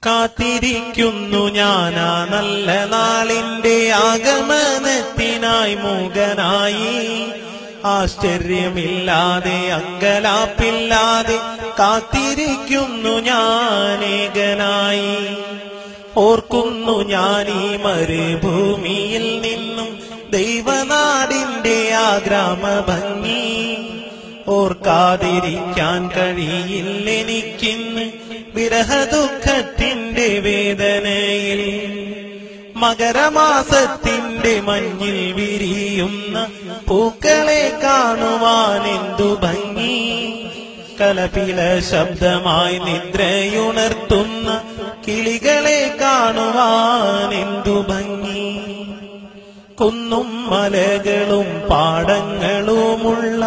കാത്തിരിക്കുന്നു ഞാനാ നല്ല നാളിന്റെ ആഗമനത്തിനായി മൂകനായി. ആശ്ചര്യമില്ലാതെ അങ്കലാപ്പില്ലാതെ കാത്തിരിക്കുന്നു ഞാനേകനായി. ഓർക്കുന്നു ഞാനീ മരുഭൂമിയിൽ നിന്നും ദൈവനാടിന്റെ ആ ഗ്രാമഭംഗി. ഓർക്കാതിരിക്കാൻ കഴിയില്ലെനിക്കിന്ന് വിരഹദുഃഖത്തിന്റെ വേദനയിൽ. മകരമാസത്തിന്റെ മഞ്ഞിൽ വിരിയുന്ന പൂക്കളെ കാണുവാൻ എന്തു ഭംഗി. കലപില ശബ്ദമായി നിദ്രയുണർത്തുന്ന കിളികളെ കാണുവാൻ എന്തു ഭംഗി. കുന്നും മലകളും പാടങ്ങളുമുള്ള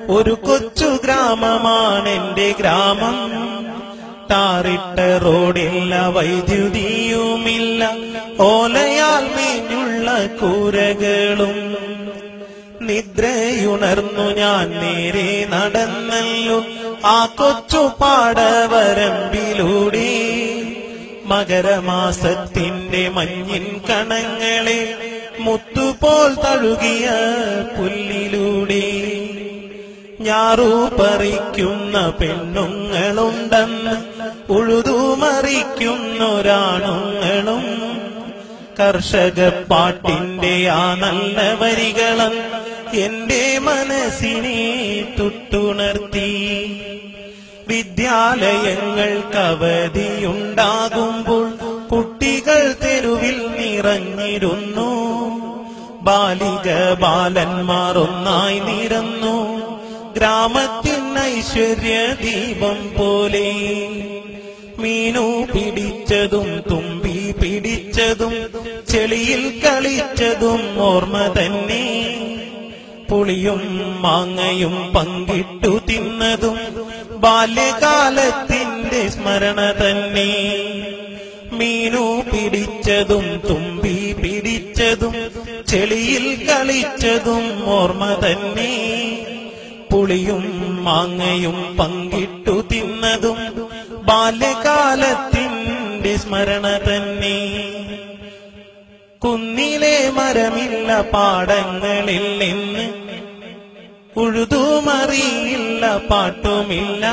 ഒരു കൊച്ചു ഗ്രാമമാണെന്റെ ഗ്രാമം. ടാറിട്ട റോഡില്ല, വൈദ്യുതിയുമില്ല, ഓലയാൽ മേഞ്ഞുള്ള കൂരകളും. നിദ്രയുണർന്നു ഞാൻ നേരെ നടന്നല്ലോ ആ കൊച്ചു പാടവരമ്പിലൂടെ. മകരമാസത്തിന്റെ മഞ്ഞിൻ കണങ്ങളെ മുത്തുപോൽ തഴുകിയ പുല്ലിലൂടെ. ഞാറു പറിക്കുന്ന പെണ്ണുങ്ങളുണ്ടെന്ന് ഉഴുതുമറിക്കുന്നൊരാണുങ്ങളും. കർഷക പാട്ടിന്റെ ആ നല്ല വരികളും എന്റെ മനസ്സിനെ തൊട്ടുണർത്തി. വിദ്യാലയങ്ങൾക്ക് അവധിയുണ്ടാകുമ്പോൾ കുട്ടികൾ തെരുവിൽ നിറഞ്ഞിരുന്നു. ബാലിക ബാലന്മാർ ഒന്നായി നിരന്നു ഗ്രാമത്തിൻ ഐശ്വര്യ ദീപം പോലെ. മീനു പിടിച്ചതും തുമ്പി പിടിച്ചതും ചെളിയിൽ കളിച്ചതും ഓർമ്മ തന്നെ. പുളിയും മാങ്ങയും പങ്കിട്ടു തിന്നതും ബാല്യകാലത്തിന്റെ സ്മരണ തന്നെ. മീനു പിടിച്ചതും തുമ്പി പിടിച്ചതും ചെളിയിൽ കളിച്ചതും ഓർമ്മ തന്നെ. പുളിയും മാങ്ങയും പങ്കിട്ടു തിന്നതും ബാല്യകാലത്തിന്റെ സ്മരണ തന്നെ. കുന്നിലെ മരമില്ല, പാടങ്ങളിൽ നിന്ന് ഉഴുതുമറിയില്ല, പാട്ടുമില്ല.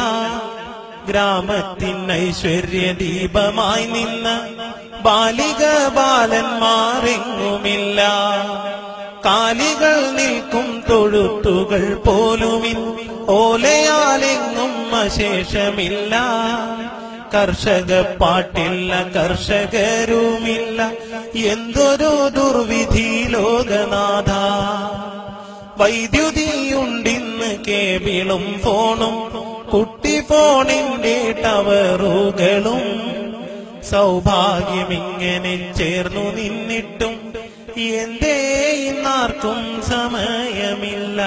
ഗ്രാമത്തിൻ ഐശ്വര്യ ദീപമായി നിന്ന ബാലിക ബാലന്മാരെങ്ങുമില്ല. കാലികൾ നിൽക്കും തൊഴുത്തുകൾ പോലുമിൻ ഓലയാലെങ്ങും അശേഷമില്ല. കർഷക പാട്ടില്ല, കർഷകരുമില്ല, എന്തൊരു ദുർവിധി ലോകനാഥ. വൈദ്യുതിയുണ്ടിന്ന് കേബിളും ഫോണും കുട്ടി ഫോണിന്റെ ടവറുകളും. സൗഭാഗ്യമിങ്ങനെ ചേർന്നു നിന്നിട്ടും എന്തേ ഇന്നാർക്കും സമയമില്ല.